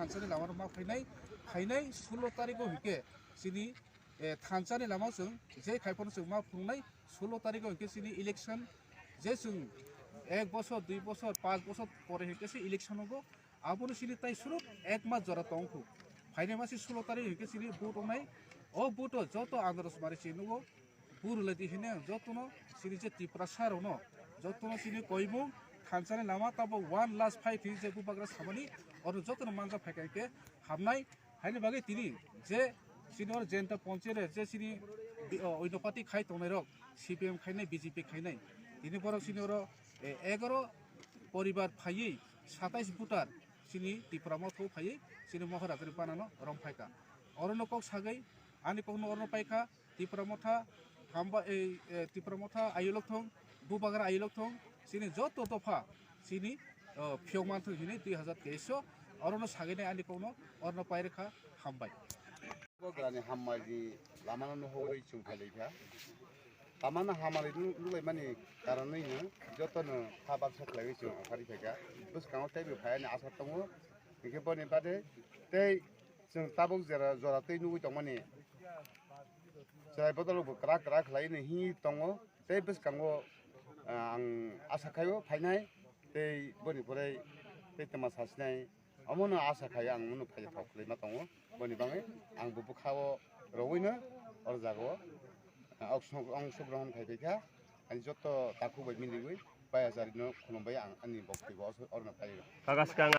थानसानि लामा मा फाइनाय 16 तारिखआव हिके सिनि थानसानि लामा जों जे खायफोर जों मा फुंनाय 16 तारिखआव हिके सिनि इलेक्शन जे जों 1 बছর 2 বছর 5 বছর পরে हिके से इलेक्शन होगो आबोनो सिनि ताई सुरु 1 मास जरा तंखु फाइनाय मासि 16 तारिख हिके सिनि बुट होनाय ओ बुट जतो आंदरस मारि सिनुगो बुरलति हिने जतनो सिनि जे त्रिपुरा सारनो जतनो सिनि कयमु थानसानि लामा ताबो 1 लास्ट 5 जे बुबाग्रा सामानि और जतनो मानजा फायखायके हाबनाय हायनि बागै तिनि जे सिनियर जेन्टा पन्चायत जे सिनि ओइनपाति खाय तंनाय रक सीपीएम खायनाय बीजेपी खायनाय तिनि बरक सिनियर 11 परिवार फायै 27 भोटार सिनि त्रिपुरा मथौ फायै सिनि महराजरि बानानो रमफायका अरनो कक सागै आनि कखनो अरनो पायखा त्रिपुरा मथा हामबा त्रिपुरा मथा आयुलक थं बुबाग्रा आयुलक थं सिनि जत दफा सिनि फियमान थं हिने 2023 अरनो सागैनाय आनि कखनो अरनो पायरेखा हामबाय ग्रानि हाममायनि लामानो हरै जों फायलायखा लामानो हामालै लुलाय माने कारनैनो जतनो थाबार साख्लाय जों आफारि फायगा बसकाङाव टाइबो फायानि आसा दङ बेखे बने बादे तै जों ताबक जरा जरा तै नुइ दं माने जाय बदलबो क्रा खालायनो हि दङ तै बसकाङाव आं आसा खायो फायनाय तै बनि फराय तै तमा सासिनाय अमनो आसा खायो आं मनो फाय थावख्लै मा दङ बनि बाङै आं बुबु खावो रवैनो अर जागो अंशग्रहण फायफैखा आनि जत ताखु बाय मिलिबै बायाजारिनो खुलुमबाय आं आंनि बक्तब्य अरनो फायो